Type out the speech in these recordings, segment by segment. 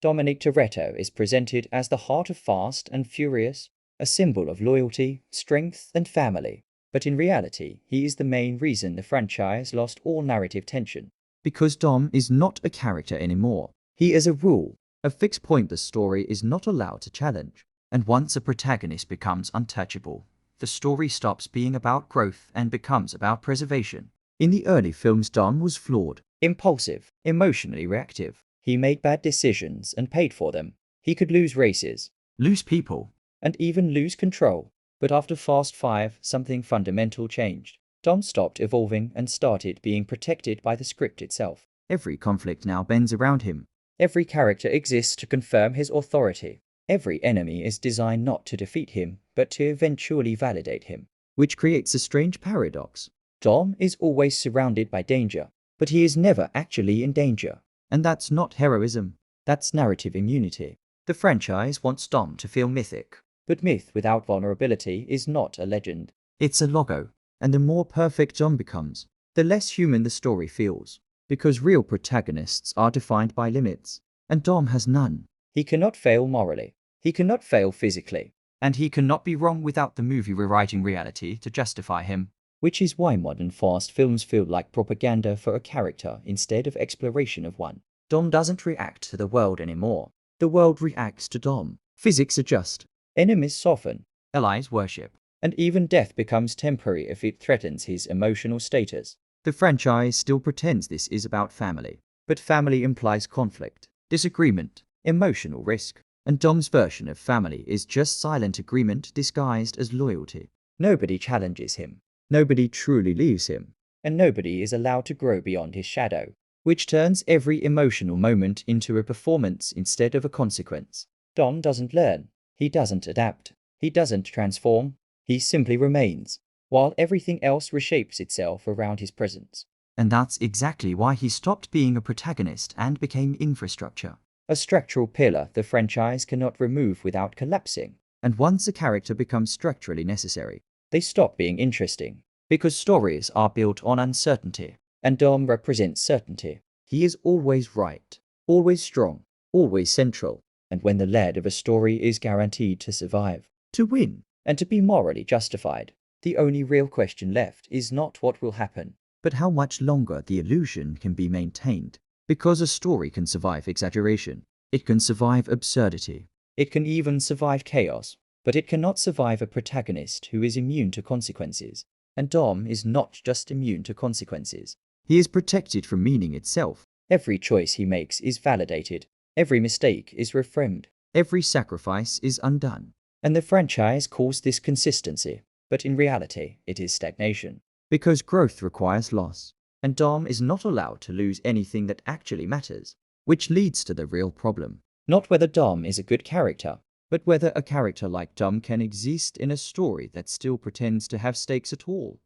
Dominic Toretto is presented as the heart of Fast and Furious, a symbol of loyalty, strength, and family. But in reality, he is the main reason the franchise lost all narrative tension. Because Dom is not a character anymore. He is a rule, a fixed point the story is not allowed to challenge. And once a protagonist becomes untouchable, the story stops being about growth and becomes about preservation. In the early films, Dom was flawed, impulsive, emotionally reactive. He made bad decisions and paid for them. He could lose races, lose people, and even lose control. But after Fast 5, something fundamental changed. Dom stopped evolving and started being protected by the script itself. Every conflict now bends around him. Every character exists to confirm his authority. Every enemy is designed not to defeat him, but to eventually validate him. Which creates a strange paradox. Dom is always surrounded by danger, but he is never actually in danger. And that's not heroism. That's narrative immunity. The franchise wants Dom to feel mythic. But myth without vulnerability is not a legend. It's a logo. And the more perfect Dom becomes, the less human the story feels. Because real protagonists are defined by limits. And Dom has none. He cannot fail morally. He cannot fail physically. And he cannot be wrong without the movie rewriting reality to justify him. Which is why modern Fast films feel like propaganda for a character instead of exploration of one. Dom doesn't react to the world anymore. The world reacts to Dom. Physics adjust. Enemies soften. Allies worship. And even death becomes temporary if it threatens his emotional status. The franchise still pretends this is about family. But family implies conflict, disagreement, emotional risk. And Dom's version of family is just silent agreement disguised as loyalty. Nobody challenges him. Nobody truly leaves him. And nobody is allowed to grow beyond his shadow. Which turns every emotional moment into a performance instead of a consequence. Dom doesn't learn. He doesn't adapt. He doesn't transform. He simply remains, while everything else reshapes itself around his presence. And that's exactly why he stopped being a protagonist and became infrastructure. A structural pillar the franchise cannot remove without collapsing. And once a character becomes structurally necessary, they stop being interesting. Because stories are built on uncertainty. And Dom represents certainty. He is always right, always strong, always central. And when the lead of a story is guaranteed to survive, to win, and to be morally justified, the only real question left is not what will happen, but how much longer the illusion can be maintained. Because a story can survive exaggeration. It can survive absurdity. It can even survive chaos. But it cannot survive a protagonist who is immune to consequences. And Dom is not just immune to consequences. He is protected from meaning itself. Every choice he makes is validated. Every mistake is reframed. Every sacrifice is undone. And the franchise calls this consistency. But in reality, it is stagnation. Because growth requires loss. And Dom is not allowed to lose anything that actually matters. Which leads to the real problem. Not whether Dom is a good character, but whether a character like Dom can exist in a story that still pretends to have stakes at all.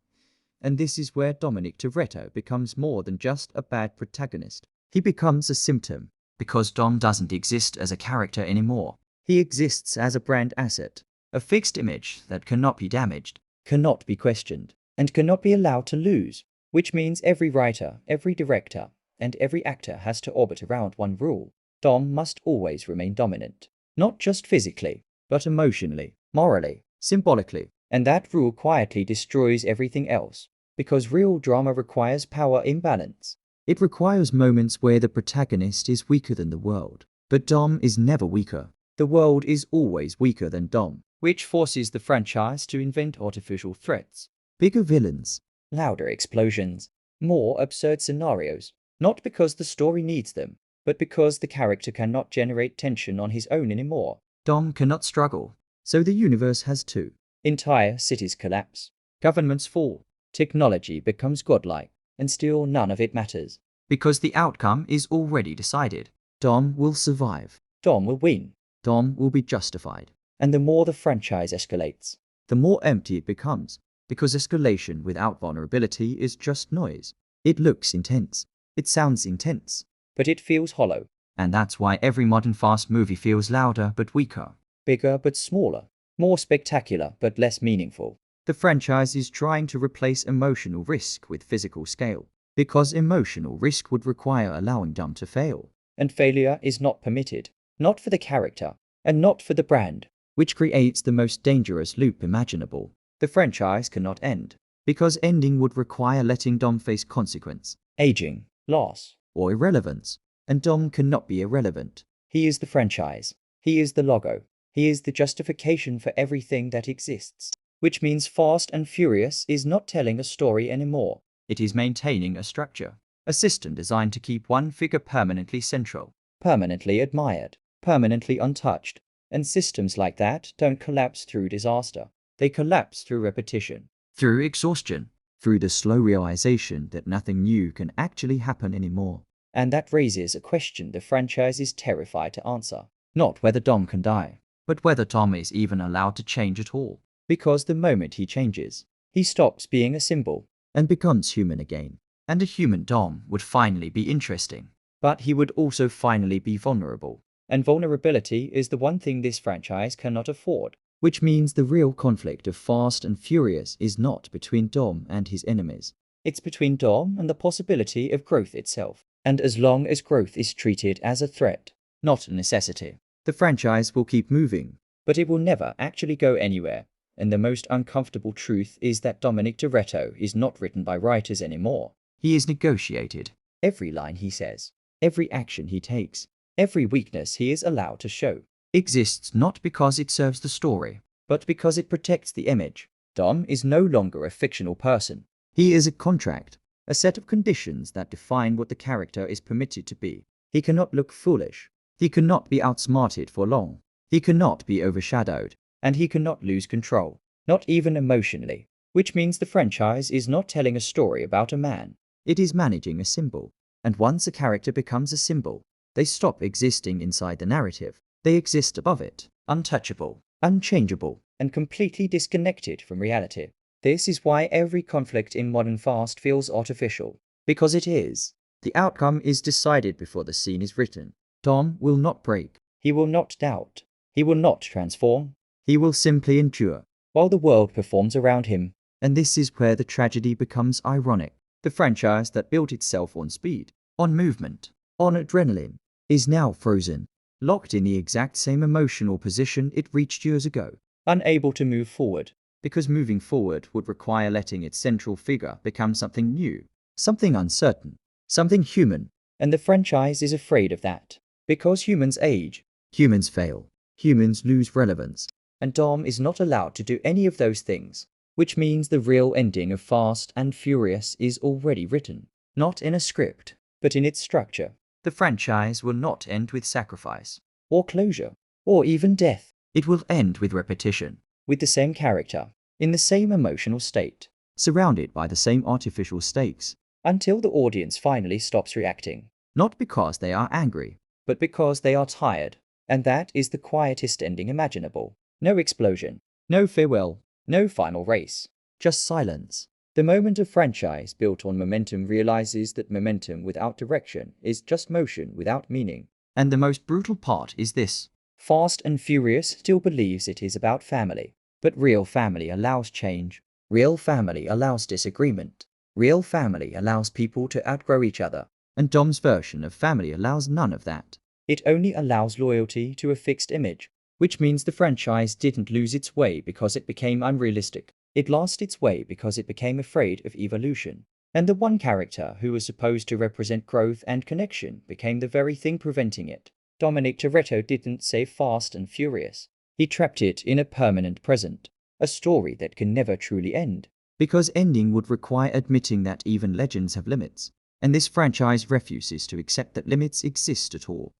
And this is where Dominic Toretto becomes more than just a bad protagonist. He becomes a symptom. Because Dom doesn't exist as a character anymore. He exists as a brand asset. A fixed image that cannot be damaged, cannot be questioned, and cannot be allowed to lose. Which means every writer, every director, and every actor has to orbit around one rule. Dom must always remain dominant. Not just physically, but emotionally, morally, symbolically. And that rule quietly destroys everything else. Because real drama requires power imbalance. It requires moments where the protagonist is weaker than the world. But Dom is never weaker. The world is always weaker than Dom. Which forces the franchise to invent artificial threats. Bigger villains. Louder explosions. More absurd scenarios. Not because the story needs them, but because the character cannot generate tension on his own anymore. Dom cannot struggle. So the universe has to. Entire cities collapse. Governments fall. Technology becomes godlike. And still none of it matters. Because the outcome is already decided. Dom will survive. Dom will win. Dom will be justified. And the more the franchise escalates, the more empty it becomes. Because escalation without vulnerability is just noise. It looks intense. It sounds intense. But it feels hollow. And that's why every modern Fast movie feels louder but weaker. Bigger but smaller. More spectacular but less meaningful. The franchise is trying to replace emotional risk with physical scale. Because emotional risk would require allowing Dom to fail. And failure is not permitted. not for the character, and not for the brand, which creates the most dangerous loop imaginable. The franchise cannot end, because ending would require letting Dom face consequence, aging, loss, or irrelevance, and Dom cannot be irrelevant. He is the franchise. He is the logo. He is the justification for everything that exists. Which means Fast and Furious is not telling a story anymore. It is maintaining a structure, a system designed to keep one figure permanently central, permanently admired, permanently untouched. And systems like that don't collapse through disaster. They collapse through repetition, through exhaustion, through the slow realization that nothing new can actually happen anymore. And that raises a question the franchise is terrified to answer. Not whether Dom can die, but whether Dom is even allowed to change at all. Because the moment he changes, he stops being a symbol and becomes human again. And a human Dom would finally be interesting. But he would also finally be vulnerable. And vulnerability is the one thing this franchise cannot afford. Which means the real conflict of Fast and Furious is not between Dom and his enemies. It's between Dom and the possibility of growth itself. And as long as growth is treated as a threat, not a necessity, the franchise will keep moving. But it will never actually go anywhere. And the most uncomfortable truth is that Dominic Toretto is not written by writers anymore. He is negotiated. Every line he says, every action he takes, every weakness he is allowed to show, exists not because it serves the story, but because it protects the image. Dom is no longer a fictional person. He is a contract, a set of conditions that define what the character is permitted to be. He cannot look foolish. He cannot be outsmarted for long. He cannot be overshadowed. And he cannot lose control, not even emotionally. Which means the franchise is not telling a story about a man. It is managing a symbol. And once a character becomes a symbol, they stop existing inside the narrative. They exist above it, untouchable, unchangeable, and completely disconnected from reality. This is why every conflict in modern Fast feels artificial. Because it is. The outcome is decided before the scene is written. Dom will not break. He will not doubt. He will not transform. He will simply endure, while the world performs around him. And this is where the tragedy becomes ironic. The franchise that built itself on speed, on movement, on adrenaline, is now frozen, locked in the exact same emotional position it reached years ago, unable to move forward, because moving forward would require letting its central figure become something new, something uncertain, something human. And the franchise is afraid of that, because humans age, humans fail, humans lose relevance. And Dom is not allowed to do any of those things, which means the real ending of Fast and Furious is already written, not in a script, but in its structure. The franchise will not end with sacrifice, or closure, or even death. It will end with repetition, with the same character, in the same emotional state, surrounded by the same artificial stakes, until the audience finally stops reacting, not because they are angry, but because they are tired. And that is the quietest ending imaginable. No explosion, no farewell, no final race, just silence. The moment a franchise built on momentum realizes that momentum without direction is just motion without meaning. And the most brutal part is this. Fast and Furious still believes it is about family. But real family allows change. Real family allows disagreement. Real family allows people to outgrow each other. And Dom's version of family allows none of that. It only allows loyalty to a fixed image. Which means the franchise didn't lose its way because it became unrealistic. It lost its way because it became afraid of evolution. And the one character who was supposed to represent growth and connection became the very thing preventing it. Dominic Toretto didn't save Fast and Furious. He trapped it in a permanent present. A story that can never truly end. Because ending would require admitting that even legends have limits. And this franchise refuses to accept that limits exist at all.